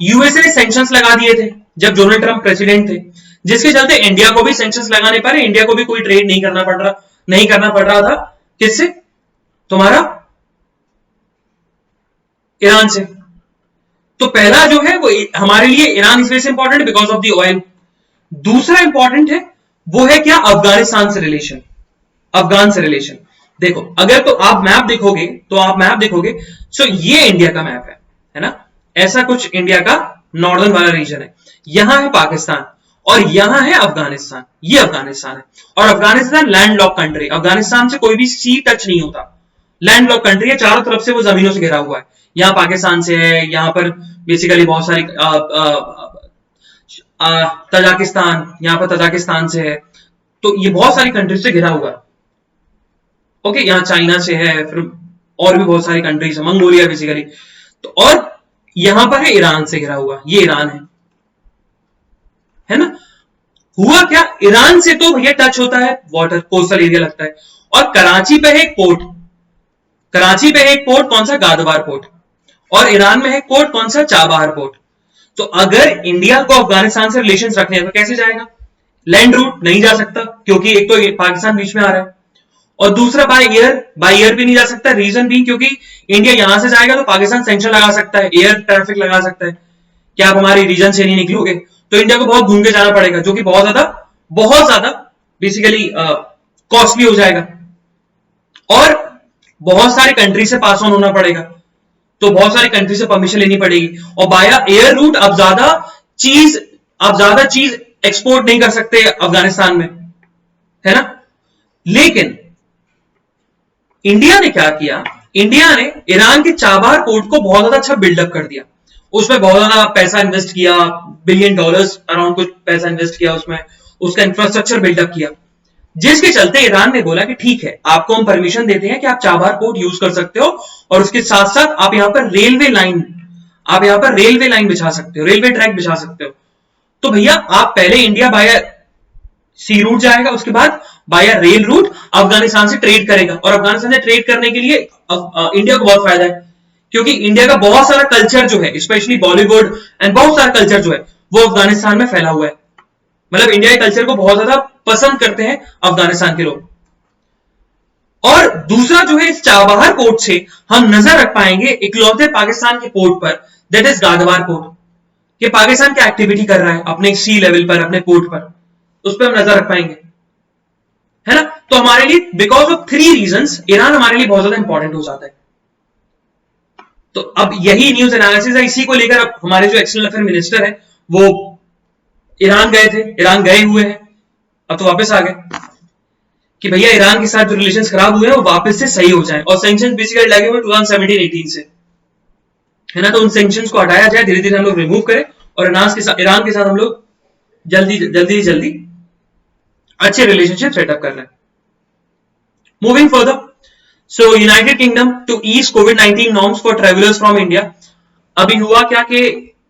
यूएसए ने सैंक्शंस लगा दिए थे जब डोनाल्ड ट्रंप प्रेसिडेंट थे, जिसके चलते इंडिया को भी सैंक्शंस लगाने पड़े, इंडिया को भी कोई ट्रेड नहीं करना पड़ रहा था किससे, तुम्हारा ईरान से। तो पहला जो है वो हमारे लिए ईरान इस वजह से इंपॉर्टेंट है बिकॉज ऑफ द ऑयल। दूसरा इंपॉर्टेंट है वो है क्या, अफगानिस्तान से रिलेशन, अफगान से रिलेशन। देखो, अगर तो आप मैप देखोगे सो ये इंडिया का मैप है ना, ऐसा कुछ इंडिया का नॉर्दर्न वाला रीजन है, यहां है पाकिस्तान और यहां है अफगानिस्तान, ये अफगानिस्तान है, और अफगानिस्तान लैंडलॉक कंट्री, अफगानिस्तान से कोई भी सी टच नहीं होता, लैंडलॉक कंट्री है, चारों तरफ से वो जमीनों से घिरा हुआ है, यहां पाकिस्तान से है, यहां पर बेसिकली बहुत सारी तजाकिस्तान, यहां पर तजाकिस्तान से है, तो ये बहुत सारी कंट्रीज से घिरा हुआ है। ओके, यहां चाइना से है, फिर और भी बहुत सारी कंट्रीज है, मंगोलिया बेसिकली, तो और यहां पर है ईरान से घिरा हुआ, ये ईरान है ना। हुआ क्या, ईरान से तो भैया टच होता है, वाटर कोस्टल एरिया लगता है, और कराची पे है एक पोर्ट, कौन सा, गादवार पोर्ट, और ईरान में है पोर्ट कौन सा, चाबहार पोर्ट। तो अगर इंडिया को अफगानिस्तान से रिलेशंस रखने हैं तो कैसे जाएगा, लैंड रूट नहीं जा सकता, क्योंकि एक तो पाकिस्तान बीच में आ रहा है, और दूसरा बाय एयर भी नहीं जा सकता, रीजन भी क्योंकि इंडिया यहां से जाएगा तो पाकिस्तान सैंक्शन लगा सकता है, एयर ट्रैफिक लगा सकता है कि आप हमारे रीजन से नहीं निकलोगे, तो इंडिया को बहुत घूम के जाना पड़ेगा, जो कि बहुत ज्यादा बेसिकली कॉस्टली हो जाएगा, और बहुत सारी कंट्री से पास ऑन होना पड़ेगा, तो बहुत सारी कंट्री से परमिशन लेनी पड़ेगी, और बाया एयर रूट आप ज्यादा चीज एक्सपोर्ट नहीं कर सकते अफगानिस्तान में, है ना। लेकिन इंडिया ने क्या किया, इंडिया ने ईरान के चाबहार पोर्ट को बहुत ज्यादा अच्छा बिल्डअप कर दिया, उसमें बहुत ज्यादा पैसा इन्वेस्ट किया, $1 बिलियन अराउंड कुछ पैसा इन्वेस्ट किया उसमें, उसका इंफ्रास्ट्रक्चर बिल्डअप किया, जिसके चलते ईरान ने बोला कि ठीक है, आपको हम परमिशन देते हैं कि आप चाबहार पोर्ट यूज कर सकते हो, और उसके साथ साथ आप यहां पर रेलवे लाइन बिछा सकते हो, रेलवे ट्रैक बिछा सकते हो। तो भैया आप पहले इंडिया बाया सी रूट जाएगा, उसके बाद बाया रेल रूट अफगानिस्तान से ट्रेड करेगा, और अफगानिस्तान से ट्रेड करने के लिए इंडिया को बहुत फायदा है, क्योंकि इंडिया का बहुत सारा कल्चर जो है, स्पेशली बॉलीवुड एंड बहुत सारा कल्चर जो है वो अफगानिस्तान में फैला हुआ है। मतलब इंडिया के कल्चर को बहुत ज्यादा पसंद करते हैं अफगानिस्तान के लोग। और दूसरा जो है, इस चाबहार पोर्ट से हम नजर रख पाएंगे इकलौते पाकिस्तान के पोर्ट पर, दैट इज गादवार पोर्ट। कि पाकिस्तान क्या एक्टिविटी कर रहा है अपने सी लेवल पर, अपने पोर्ट पर, उस पर हम नजर रख पाएंगे, है ना। तो हमारे लिए बिकॉज ऑफ 3 रीजंस ईरान हमारे लिए बहुत ज्यादा इंपॉर्टेंट हो जाता है। तो अब यही न्यूज एनालिसिस है, इसी को लेकर अब हमारे जो एक्सटर्नल अफेयर मिनिस्टर है वो ईरान गए थे, ईरान गए हुए हैं, अब तो वापस आ गए कि भैया ईरान के साथ जो रिलेशंस खराब हुए हैं वो वापस से सही हो जाए, और सैंक्शंस बेसिकली लगे हुए 2017-18 से, है ना। तो उन सैंक्शंस को हटाया जाए, धीरे धीरे हम लोग रिमूव करें, और ईरान के साथ हम लोग जल्दी अच्छे रिलेशनशिप सेटअप कर लें। Moving further, so United Kingdom to ease कोविड-19 norms for travellers from India. अभी हुआ क्या कि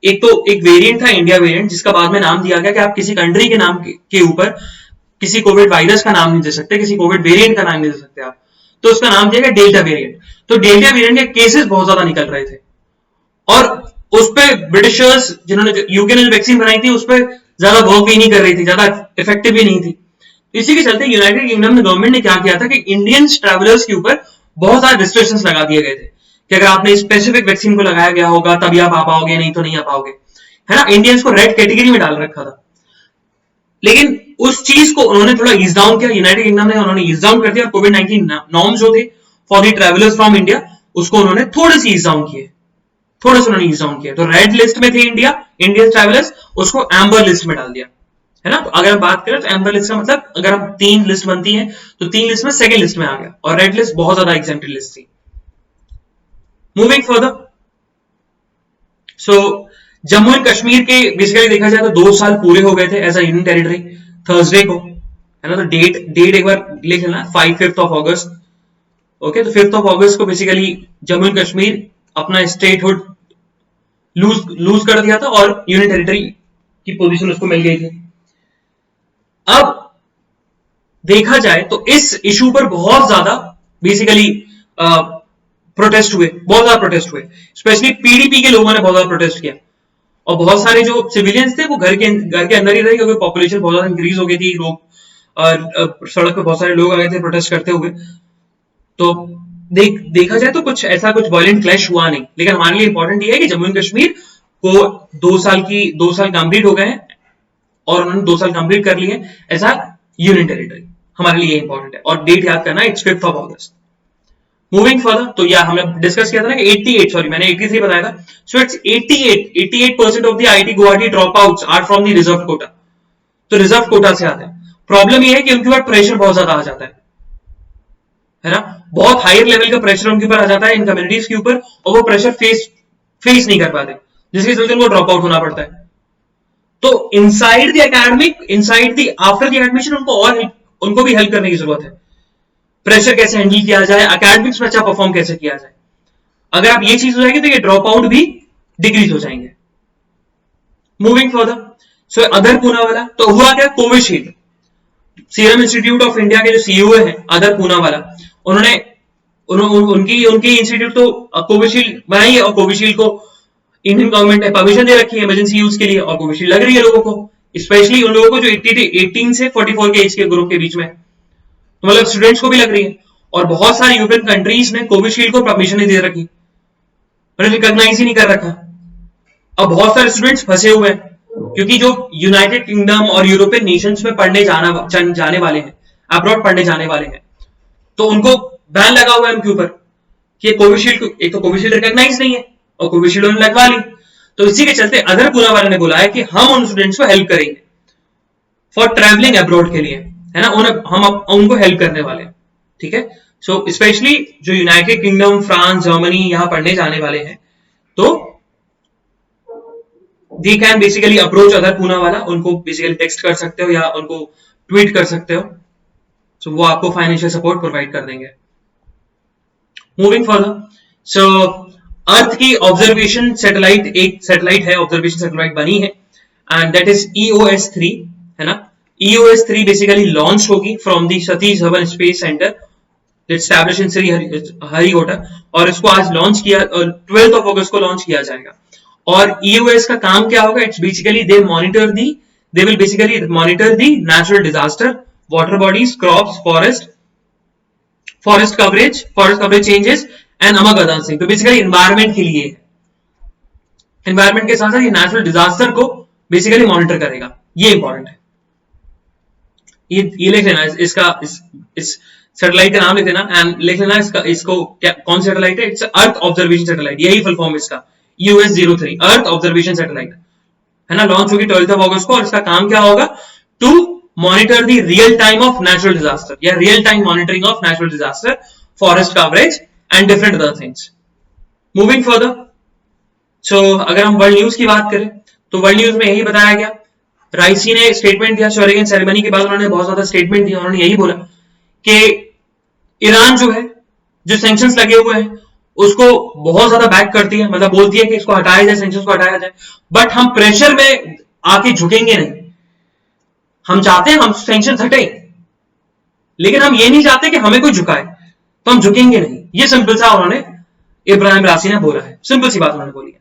एक वेरिएंट था इंडिया वेरिएंट, जिसका बाद में नाम दिया गया कि आप किसी कंट्री के नाम के ऊपर किसी कोविड वायरस का नाम नहीं दे सकते, किसी कोविड वेरिएंट का नाम नहीं दे सकते आप, तो उसका नाम दिया गया डेल्टा वेरिएंट। तो डेल्टा वेरिएंट के केसेस बहुत ज्यादा निकल रहे थे, और उस पर ब्रिटिशर्स जिन्होंने यूके ने जो वैक्सीन बनाई थी उस पर ज्यादा वर्क भी नहीं कर रही थी, ज्यादा इफेक्टिव भी नहीं थी। इसी के चलते यूनाइटेड किंगडम में गवर्नमेंट ने क्या किया था कि इंडियन ट्रैवलर्स के ऊपर बहुत सारे रिस्ट्रिक्शंस लगा दिए गए थे कि अगर आपने स्पेसिफिक वैक्सीन को लगाया गया होगा तभी आप आ पाओगे, नहीं तो नहीं आ पाओगे, है ना। इंडियंस को रेड कैटेगरी में डाल रखा था। लेकिन उस चीज को उन्होंने थोड़ा ईज डाउन किया, यूनाइटेड किंगडम ने उन्होंने ईज डाउन कर दिया, और कोविड-19 नॉर्म्स जो थे for the travellers from India उसको उन्होंने थोड़े से ईज डाउन किए, थोड़ा सा उन्होंने ईज डाउन किया। तो रेड लिस्ट में थे इंडियन ट्रैवलर्स, उसको एम्बर लिस्ट में डाल दिया, है ना। तो अगर हम बात करें तो एम्बर लिस्ट का मतलब अगर हम 3 लिस्ट बनती है तो 3 लिस्ट में सेकंड लिस्ट में आ गया, और रेड लिस्ट बहुत ज्यादा एग्जेम्प्टेड लिस्ट थी। Moving further, so Jammu and Kashmir के बेसिकली देखा जाए तो 2 साल पूरे हो गए थे as a union territory Thursday को, है ना। तो डेट एक बार लिख लेना, 5th of August। ओके, तो 5th of August को बेसिकली जम्मू एंड कश्मीर अपना स्टेटहुड लूज कर दिया था, और यूनियन टेरिटरी की पोजीशन उसको मिल गई थी। अब देखा जाए तो इस इशू पर बहुत ज्यादा बेसिकली प्रोटेस्ट हुए, बहुत ज्यादा प्रोटेस्ट हुए, स्पेशली पीडीपी के लोगों ने बहुत ज्यादा प्रोटेस्ट किया, और बहुत सारे जो सिविलियंस थे वो घर के अंदर ही रहे, क्योंकि पॉपुलेशन बहुत ज्यादा इंक्रीज हो गई थी, लोग सड़क पे बहुत सारे लोग आ गए थे प्रोटेस्ट करते हुए। तो देखा जाए तो कुछ ऐसा कुछ वायलेंट क्लैश हुआ नहीं, लेकिन हमारे लिए इंपॉर्टेंट ये है कि जम्मू एंड कश्मीर को 2 साल कंप्लीट हो गए हैं, और उन्होंने 2 साल कंप्लीट कर लिए एज अ यूनियन टेरिटरी। हमारे लिए इंपॉर्टेंट है, और डेट याद करना, it's 5th of August। Moving further, तो या हमने डिस्कस किया था ना कि 88, सॉरी मैंने 83 बताया था, so it's 88% of the IIT Guwahati drop outs are from the reserve quota. तो रिजर्व कोटा से आते हैं। प्रॉब्लम ये है कि उनके ऊपर प्रेशर बहुत ज्यादा आ जाता है ना, बहुत हायर लेवल का प्रेशर उनके ऊपर आ जाता है इन कम्युनिटीज के ऊपर, और वो प्रेशर फेस नहीं कर पाते, जिसके चलते उनको ड्रॉप आउट होना पड़ता है। तो inside the academic, inside the after the admission उनको भी हेल्प करने की जरूरत है। प्रेशर कैसे हैंडल किया जाए, एकेडमिक्स में अच्छा परफॉर्म कैसे किया जाए। अगर आप ये चीज हो जाएगी तो ये ड्रॉप आउट भी डिक्रीज हो जाएंगे। Moving further, so other Poonawalla, तो हुआ क्या, Covishield, serum institute of India के जो सीईओ हैं अदर पूनावाला, उन्होंने उनकी इंस्टीट्यूट तो कोविशील्ड बनाई है, और कोविशील्ड को इंडियन गवर्नमेंट ने परमिशन दे रखी है इमरजेंसी यूज के लिए, और कोविशील्ड लग रही है लोगों को, स्पेशली उन लोगों को जो 18 से 44 के एज के ग्रुप के बीच में, तो मतलब स्टूडेंट्स को भी लग रही है। और बहुत सारी यूरोपियन कंट्रीज ने कोविशील्ड को परमिशन नहीं दे रखी, उन्हें रिकॉग्नाइज ही नहीं कर रखा। अब बहुत सारे स्टूडेंट्स फंसे हुए हैं, क्योंकि जो यूनाइटेड किंगडम और यूरोपियन नेशंस में पढ़ने जाने वाले हैं, अब्रॉड पढ़ने जाने वाले हैं, तो उनको बैन लगा हुआ है उनके ऊपर कि कोविशील्ड, एक तो कोविशील्ड रिकॉग्नाइज नहीं है और कोविशील्ड उन्होंने लगवा ली। तो इसी के चलते अदर पूनावाला ने बोला है कि हम उन स्टूडेंट्स को हेल्प करेंगे फॉर ट्रैवलिंग अब्रॉड के लिए, है ना, हम उनको हेल्प करने वाले हैं, ठीक है। सो स्पेशली जो यूनाइटेड किंगडम, फ्रांस, जर्मनी यहां पढ़ने जाने वाले हैं, तो they can basically approach other Poonawalla, उनको बेसिकली टेक्स्ट कर सकते हो या उनको ट्वीट कर सकते हो, सो वो आपको फाइनेंशियल सपोर्ट प्रोवाइड कर देंगे. मूविंग फर्दर, सो अर्थ की ऑब्जर्वेशन सैटेलाइट, एक सैटेलाइट है, ऑब्जर्वेशन सैटेलाइट बनी है, एंड दैट इज EOS-3, है ना. EOS-3 बेसिकली लॉन्च होगी from the Satish Dhawan space centre establish in Sriharikota, और इसको आज लॉन्च किया, 12 अगस्त को लॉन्च किया जाएगा. और EOS का काम क्या होगा? It's basically they will basically monitor the natural disaster, water bodies, crops, forest coverage changes and among other things. तो बेसिकली एनवायरमेंट के लिए, एनवायरमेंट के साथ साथ ये नेचुरल डिजास्टर को बेसिकली मॉनिटर करेगा. ये इंपॉर्टेंट है, ये लिख लेना. इसका इस सैटेलाइट का नाम लिख लेना एंड लिख लेना इसको कौन सा सैटेलाइट है? इट्स अर्थ ऑब्जर्वेशन सैटेलाइट, यही फुल फॉर्म इसका, EOS-03 अर्थ ऑब्जर्वेशन सैटेलाइट, है ना. लॉन्च होगी 12 अगस्त को, और इसका काम क्या होगा? To monitor the real time of natural disaster, या real time monitoring of natural disaster, forest coverage and different other things. Moving further, so अगर हम वर्ल्ड न्यूज की बात करें तो वर्ल्ड न्यूज में यही बताया गया, राइसी ने स्टेटमेंट दिया शोरेगन सेरेमनी के बाद, उन्होंने बहुत ज्यादा स्टेटमेंट दिया. उन्होंने यही बोला कि ईरान जो है, जो सैंक्शंस लगे हुए हैं उसको बहुत ज्यादा बैक करती है, मतलब बोलती है कि इसको हटाया जाए, सैंक्शंस को हटाया जाए, बट हम प्रेशर में आके झुकेंगे नहीं. हम चाहते हैं हम सैंक्शंस हटे, लेकिन हम ये नहीं चाहते कि हमें कोई झुकाए, तो हम झुकेंगे नहीं. ये सिंपल सा उन्होंने, इब्राहिम रासी ने बोला है, सिंपल सी बात उन्होंने बोली है.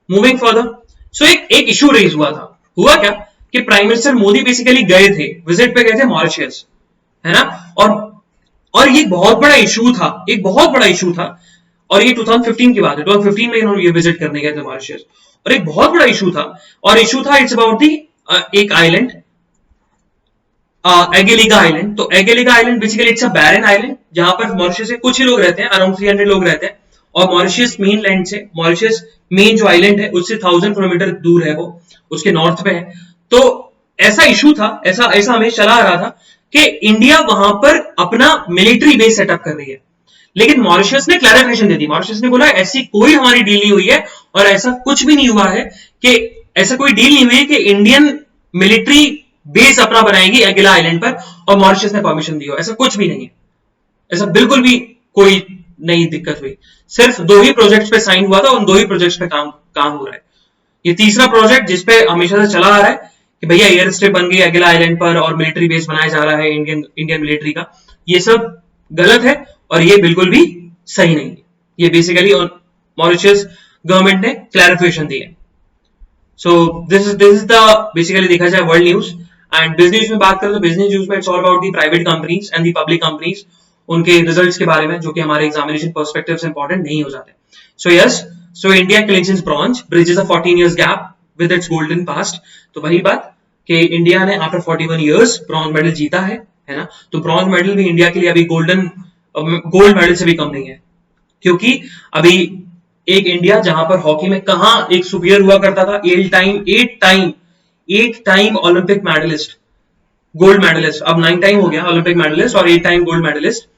मूविंग फर्दर, सो एक इशू रेज हुआ था. हुआ क्या कि प्राइम मिनिस्टर मोदी बेसिकली गए थे, विजिट पे गए थे मॉरिशस, है ना. और ये बहुत बड़ा इशू था, एक बहुत बड़ा इशू था, और ये 2015 की बात है. 2015 में इन्होंने ये विजिट करने गए थे मॉरिशस, और एक बहुत बड़ा इशू था. और इशू था, इट्स अबाउट दी एक आइलैंड, एगेलिका आइलैंड. तो Agalega island basically it's a barren island, जहां पर मॉरिशस से कुछ ही लोग रहते हैं, अराउंड 300 लोग रहते हैं. और मॉरिशस मेन लैंड से, मॉरिशस मेन जो आइलैंड है उससे 1000 किलोमीटर दूर है, वो उसके नॉर्थ पे है. तो ऐसा इशू था, ऐसा हमेशा चला आ रहा था कि इंडिया वहां पर अपना मिलिट्री बेस सेटअप कर रही है. लेकिन मॉरिशस ने क्लैरिफिकेशन दे दी. मॉरिशस ने बोला ऐसी कोई हमारी डील नहीं हुई है, और ऐसा कुछ भी नहीं हुआ है कि ऐसा कोई डील नहीं हुई है कि इंडियन मिलिट्री बेस अपना बनाएगी एगिला आइलैंड पर और मॉरिशस ने परमिशन दी हो. ऐसा कुछ भी नहीं है, ऐसा बिल्कुल भी कोई नई दिक्कत हुई. सिर्फ 2 ही प्रोजेक्ट्स पे साइन हुआ था, उन 2 ही प्रोजेक्ट्स पे काम हो रहा है. ये तीसरा प्रोजेक्ट जिसपे हमेशा से चला आ रहा है कि भैया एयर स्ट्रिप बन गई एगिला आइलैंड पर और मिलिट्री बेस बनाया जा रहा है इंडियन मिलिट्री का, ये सब गलत है और ये बिल्कुल भी सही नहीं है. ये बेसिकली मॉरिशस गवर्नमेंट ने क्लैरिफिकेशन दी है. सो दिस इज द बेसिकली देखा जाए world news. And business news में बात करें तो बिजनेस न्यूज में it's all about the private companies and the public companies, उनके रिजल्ट्स के बारे में, जो कि हमारे एग्जामिनेशन पर्सपेक्टिव से इंपॉर्टेंट नहीं हो जाते. So yes, so India clinches bronze, bridges a 14 years gap with its golden past. तो वही बात कि इंडिया ने आफ्टर 41 years ब्रॉन्ज मेडल जीता है ना. तो ब्रॉन्ज मेडल भी इंडिया के लिए अभी गोल्ड मेडल से भी कम नहीं है, क्योंकि अभी एक इंडिया जहां पर हॉकी में कहां एक सुपीरियर हुआ करता था, 8 time Olympic medalist, gold medalist, अब 9 टाइम हो गया ओलंपिक मेडलिस्ट और 8 टाइम गोल्ड मेडलिस्ट.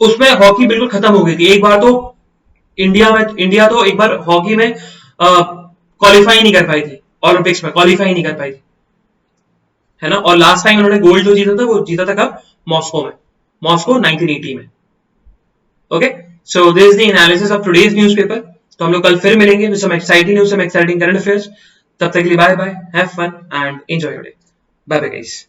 उसमें हॉकी बिल्कुल खत्म हो गई थी. एक बार तो इंडिया तो एक बार हॉकी में क्वालिफाई नहीं कर पाई थी, ओलंपिक्स में क्वालिफाई नहीं कर पाई थी, है ना. और लास्ट टाइम उन्होंने गोल्ड जो जीता था वो जीता था कब? मॉस्को में, मॉस्को 1980 में. Okay, so this is the analysis of today's newspaper. तो हम लोग कल फिर मिलेंगे with some exciting news, some exciting current affairs. तब तक के लिए bye bye, have fun and enjoy your day. Bye bye guys.